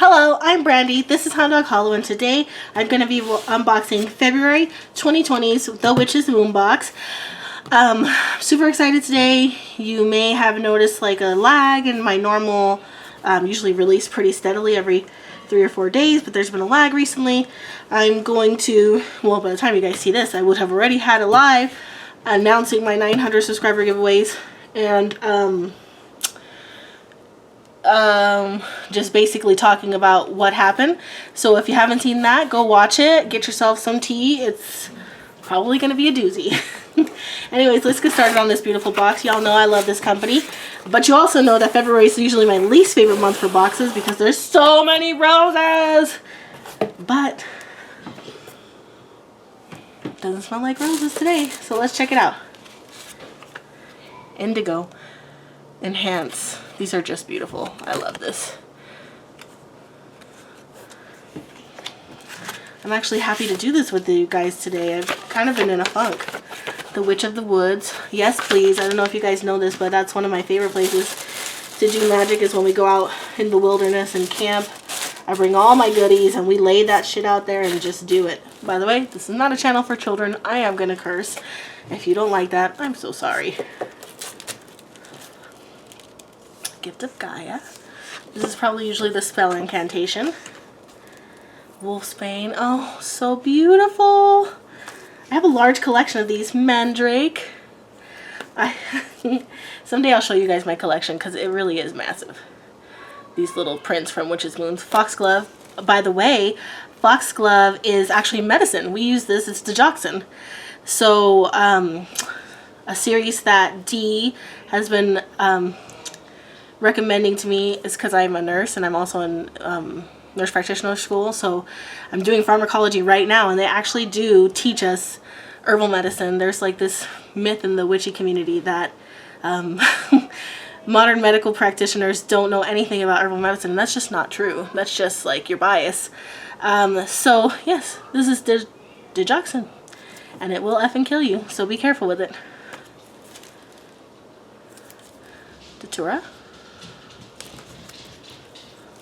Hello, I'm Brandy. This is Hound Dog Hollow, and today I'm going to be unboxing February 2020's The Witch's Boombox. Super excited today. You may have noticed like a lag in my normal, usually release pretty steadily every 3 or 4 days, but there's been a lag recently. I'm going to, well, by the time you guys see this, I would have already had a live announcing my 900 subscriber giveaways, and just basically talking about what happened. So if you haven't seen that, go watch it. Get yourself some tea. It's probably going to be a doozy. Anyways, let's get started on this beautiful box. Y'all know I love this company, but you also know that February is usually my least favorite month for boxes because there's so many roses. But it doesn't smell like roses today, so let's check it out. Indigo Enhance. These are just beautiful. I love this. I'm actually happy to do this with you guys today. I've kind of been in a funk. The Witch of the Woods. Yes, please. I don't know if you guys know this, but that's one of my favorite places to do magic is when we go out in the wilderness and camp. I bring all my goodies and we lay that shit out there and just do it. By the way, this is not a channel for children. I am going to curse. If you don't like that, I'm so sorry. Gift of Gaia. This is probably usually the spell incantation. Wolfsbane. Oh, so beautiful. I have a large collection of these. Mandrake. Someday I'll show you guys my collection because it really is massive. These little prints from Witch's Moons. Foxglove. By the way, Foxglove is actually medicine. We use this. It's digoxin. So, a series that Dee has been recommending to me is because I'm a nurse and I'm also in nurse practitioner school, so I'm doing pharmacology right now, and they actually do teach us herbal medicine. There's like this myth in the witchy community that modern medical practitioners don't know anything about herbal medicine, and that's just not true. That's just like your bias. So yes, this is digoxin, and it will effing kill you, so be careful with it. Datura.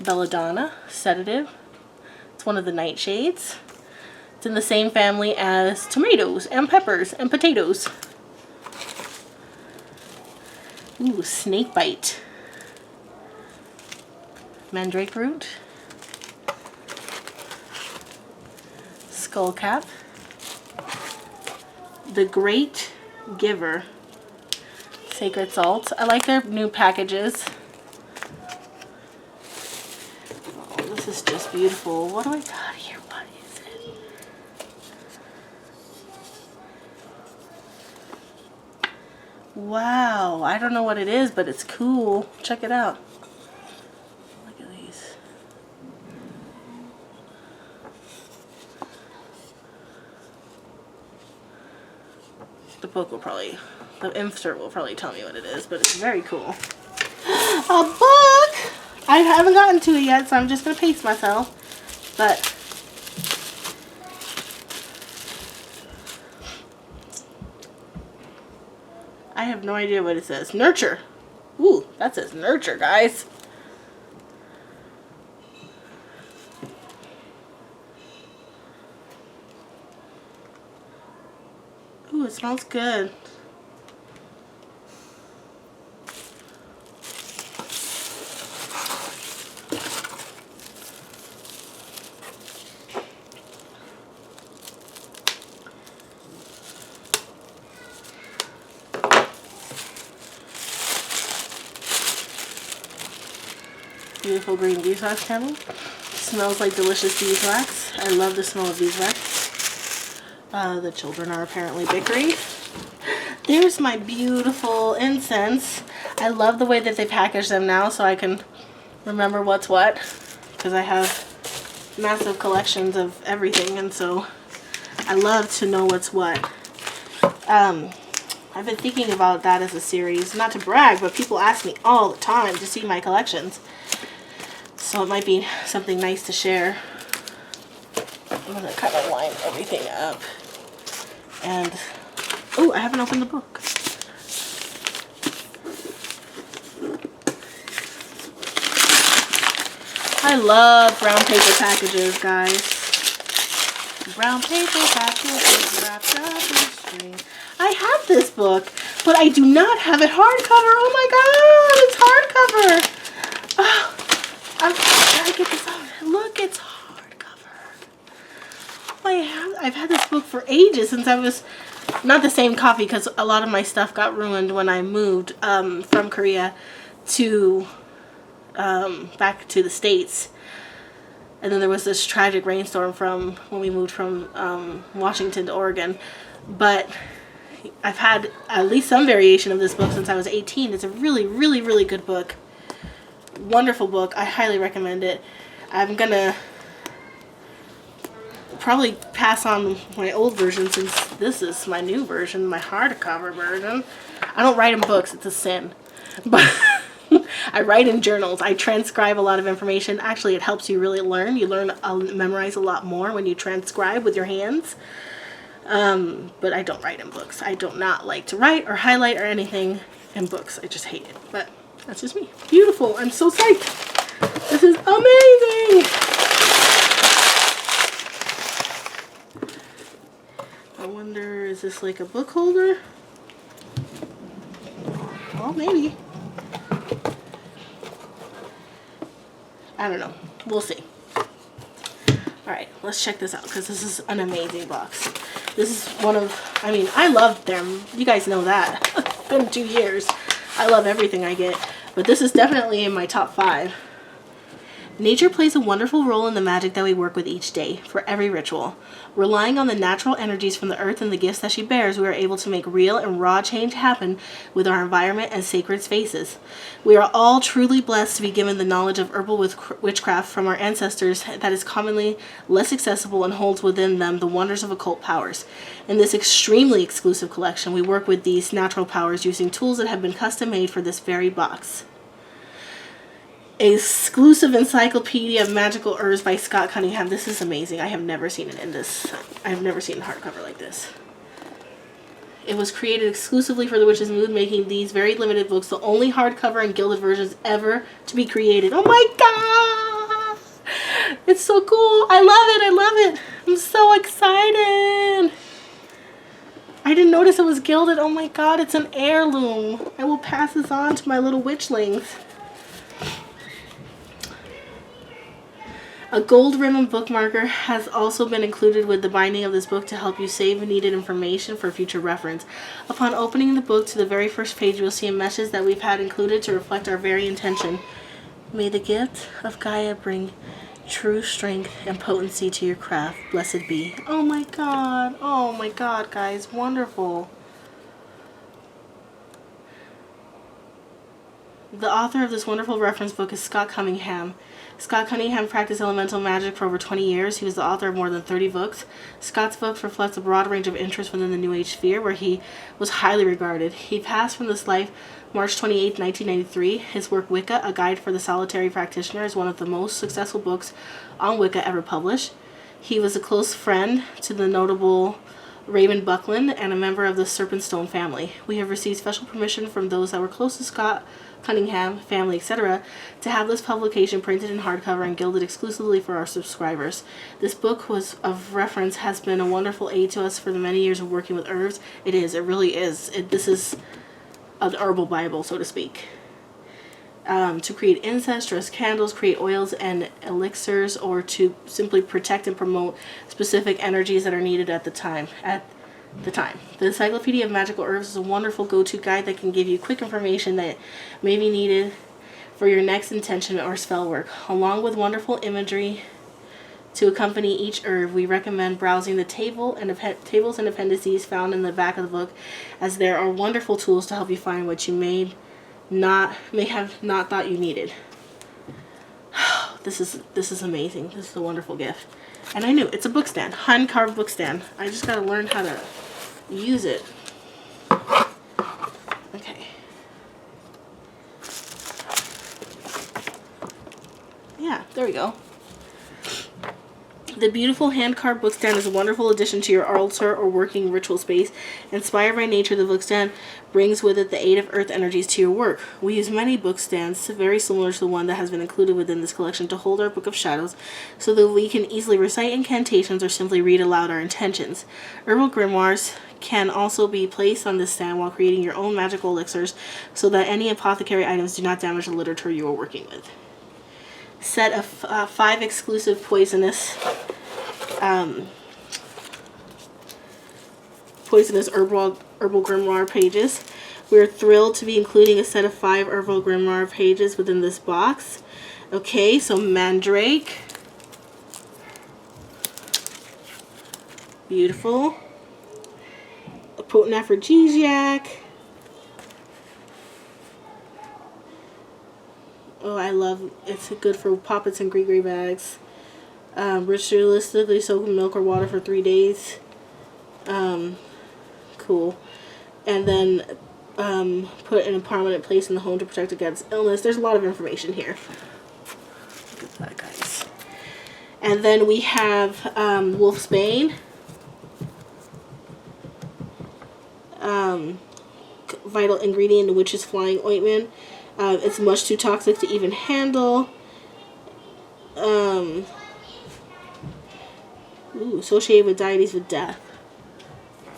Belladonna, sedative. It's one of the nightshades. It's in the same family as tomatoes and peppers and potatoes. Ooh, snakebite. Mandrake root. Skullcap. The Great Giver. Sacred salt. I like their new packages. This is just beautiful. What do I got here? What is it? Wow. I don't know what it is, but it's cool. Check it out. Look at these. The book will probably, the insert will probably tell me what it is, but it's very cool. A book! I haven't gotten to it yet, so I'm just going to pace myself. But I have no idea what it says. Nurture. Ooh, that says nurture, guys. Ooh, it smells good. Beautiful green beeswax candle. Smells like delicious beeswax. I love the smell of beeswax. The children are apparently bickering. There's my beautiful incense. I love the way that they package them now so I can remember what's what, because I have massive collections of everything, and so I love to know what's what. I've been thinking about that as a series, not to brag, but people ask me all the time to see my collections. So it might be something nice to share. I'm going to kind of line everything up. And, oh, I haven't opened the book. I love brown paper packages, guys. Brown paper packages wrapped up in string. I have this book, but I do not have it hardcover. Oh my god, it's hardcover. Oh, I gotta get this out. Look, it's hardcover. I've had this book for ages, since I was not the same copy, because a lot of my stuff got ruined when I moved from Korea to back to the States. And then there was this tragic rainstorm from when we moved from Washington to Oregon. But I've had at least some variation of this book since I was 18. It's a really, really, really good book. Wonderful book. I highly recommend it. I'm gonna probably pass on my old version, since this is my new version, my hardcover version. I don't write in books. It's a sin. But I write in journals. I transcribe a lot of information. Actually, it helps you really learn. You memorize a lot more when you transcribe with your hands. But I don't write in books. I do not like to write or highlight or anything in books. I just hate it. But that's just me. Beautiful. I'm so psyched. This is amazing. I wonder, is this like a book holder? Well, maybe. I don't know. We'll see. Alright, let's check this out, because this is an amazing box. This is one of, I mean, I love them. You guys know that. It's been 2 years. I love everything I get. But this is definitely in my top 5. Nature plays a wonderful role in the magic that we work with each day, for every ritual. Relying on the natural energies from the earth and the gifts that she bears, we are able to make real and raw change happen with our environment and sacred spaces. We are all truly blessed to be given the knowledge of herbal witchcraft from our ancestors that is commonly less accessible and holds within them the wonders of occult powers. In this extremely exclusive collection, we work with these natural powers using tools that have been custom made for this very box. Exclusive Encyclopedia of Magical Herbs by Scott Cunningham. This is amazing. I have never seen it in this. I've never seen a hardcover like this. It was created exclusively for the Witch's Mood, making these very limited books the only hardcover and gilded versions ever to be created. Oh my god! It's so cool. I love it. I love it. I'm so excited. I didn't notice it was gilded. Oh my god, it's an heirloom. I will pass this on to my little witchlings. A gold ribbon bookmarker has also been included with the binding of this book to help you save needed information for future reference. Upon opening the book to the very first page, you will see a message that we've had included to reflect our very intention. May the gift of Gaia bring true strength and potency to your craft. Blessed be. Oh my god. Oh my god, guys. Wonderful. The author of this wonderful reference book is Scott Cunningham. Scott Cunningham practiced elemental magic for over 20 years. He was the author of more than 30 books. Scott's books reflect a broad range of interests within the New Age sphere, where he was highly regarded. He passed from this life March 28, 1993. His work, Wicca, A Guide for the Solitary Practitioner, is one of the most successful books on Wicca ever published. He was a close friend to the notable Raymond Buckland and a member of the Serpentstone family. We have received special permission from those that were close to Scott Cunningham, family, etc., to have this publication printed in hardcover and gilded exclusively for our subscribers. This book of reference has been a wonderful aid to us for the many years of working with herbs. It is. It really is. This is an herbal Bible, so to speak. To create incense, dress candles, create oils and elixirs, or to simply protect and promote specific energies that are needed at the time. The Encyclopedia of Magical Herbs is a wonderful go-to guide that can give you quick information that may be needed for your next intention or spell work. Along with wonderful imagery to accompany each herb, we recommend browsing the tables and appendices found in the back of the book, as there are wonderful tools to help you find what you may have not thought you needed. This is amazing. This is a wonderful gift. And I knew it's a book stand, hand-carved book stand. I just gotta learn how to use it. Okay. Yeah, there we go. The beautiful hand-carved bookstand is a wonderful addition to your altar or working ritual space. Inspired by nature, the bookstand brings with it the aid of earth energies to your work. We use many bookstands, very similar to the one that has been included within this collection, to hold our Book of Shadows, so that we can easily recite incantations or simply read aloud our intentions. Herbal grimoires can also be placed on this stand while creating your own magical elixirs, so that any apothecary items do not damage the literature you are working with. Set of 5 exclusive poisonous herbal grimoire pages. We're thrilled to be including a set of 5 herbal grimoire pages within this box. Okay, so Mandrake. Beautiful. A potent aphrodisiac. Oh, I love it's good for poppets and gree bags. Ritualistically soak in milk or water for 3 days. Cool. And then put in a prominent place in the home to protect against illness. There's a lot of information here. Look at that, guys. And then we have Wolfsbane. Vital ingredient in witch's flying ointment. It's much too toxic to even handle. Associated with deities with death.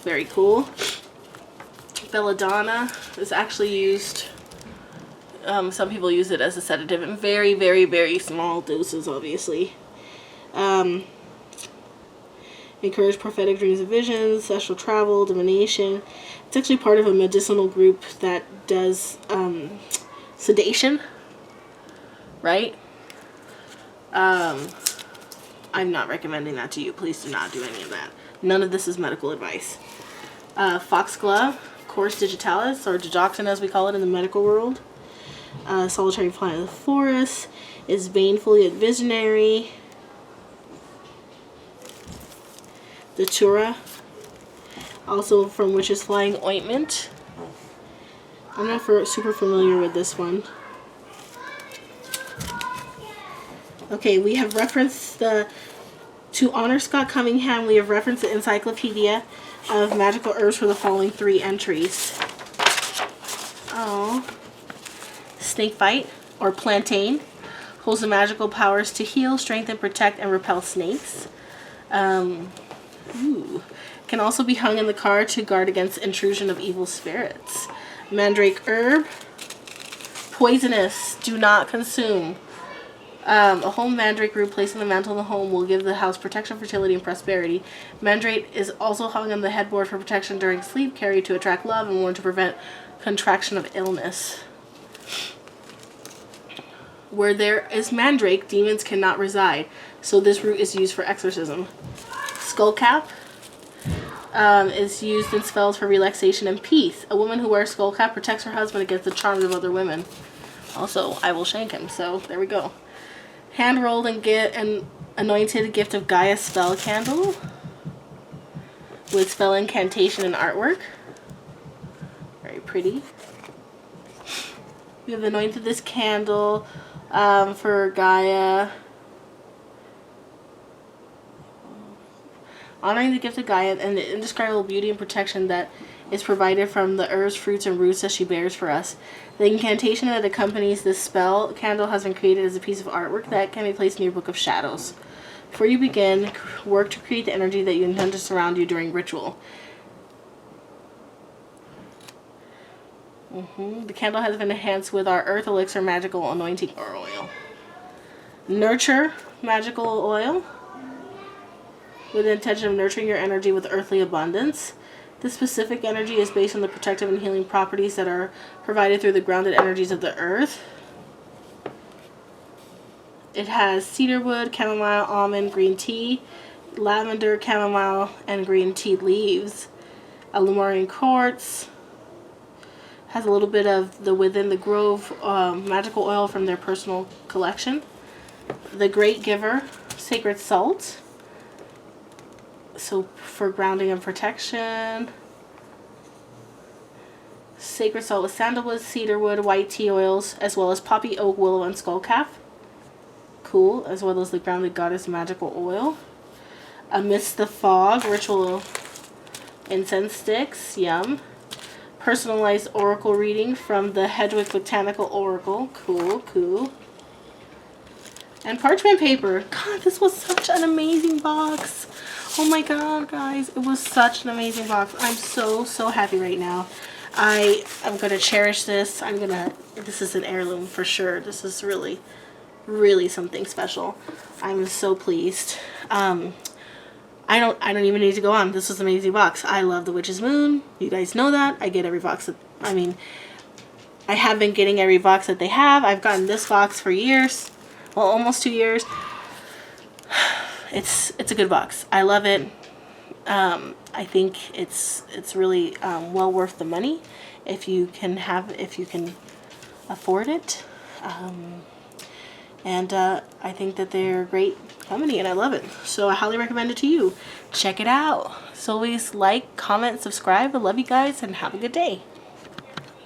Very cool. Belladonna is actually used. Some people use it as a sedative in very, very, very small doses, obviously. Encourage prophetic dreams and visions, astral travel, divination. It's actually part of a medicinal group that does sedation, right? I'm not recommending that to you. Please do not do any of that. None of this is medical advice. Foxglove, Corus digitalis, or digoxin as we call it in the medical world. Solitary plant of the forest. Is banefully a visionary. Datura, also from Witch's Flying Ointment. I'm not super familiar with this one. Okay, we have referenced to honor Scott Cunningham, we have referenced the Encyclopedia of Magical Herbs for the following 3 entries. Oh. Snakebite, or plantain, holds the magical powers to heal, strengthen, protect, and repel snakes. Can also be hung in the car to guard against intrusion of evil spirits. Mandrake herb, poisonous, do not consume. A home mandrake root placed in the mantle of the home will give the house protection, fertility, and prosperity. Mandrake is also hung on the headboard for protection during sleep, carried to attract love, and worn to prevent contraction of illness. Where there is mandrake, demons cannot reside, so this root is used for exorcism. Skullcap is used in spells for relaxation and peace. A woman who wears skullcap protects her husband against the charms of other women. Also, I will shank him, so there we go. Hand-rolled and anointed gift of Gaia spell candle with spell incantation and artwork. Very pretty. We have anointed this candle for Gaia. Honoring the gift of Gaia and the indescribable beauty and protection that is provided from the herbs, fruits, and roots that she bears for us. The incantation that accompanies this spell candle has been created as a piece of artwork that can be placed in your Book of Shadows. Before you begin, work to create the energy that you intend to surround you during ritual. The candle has been enhanced with our Earth Elixir Magical Anointing Oil. Nurture Magical Oil, with the intention of nurturing your energy with earthly abundance. This specific energy is based on the protective and healing properties that are provided through the grounded energies of the earth. It has cedarwood, chamomile, almond, green tea, lavender, chamomile, and green tea leaves. A Lemurian quartz. Has a little bit of the Within the Grove magical oil from their personal collection. The Great Giver, sacred salt. So for grounding and protection. Sacred salt with sandalwood, cedarwood, white tea oils, as well as poppy, oak, willow, and skullcap. Cool, as well as the grounded goddess magical oil. Amidst the Fog ritual incense sticks. Yum. Personalized oracle reading from the Hedwig Botanical Oracle. Cool, cool. And parchment paper. God, this was such an amazing box. Oh my god, guys. It was such an amazing box. I'm so, so happy right now. I'm going to cherish this. This is an heirloom for sure. This is really, really something special. I'm so pleased. I don't even need to go on. This was an amazing box. I love the Witch's Moon. You guys know that. I get every box I have been getting every box that they have. I've gotten this box for years. Well, almost 2 years. It's a good box. I love it. I think it's really well worth the money if you can afford it. And I think that they're a great company and I love it. So I highly recommend it to you. Check it out. So always like, comment, subscribe. I love you guys and have a good day.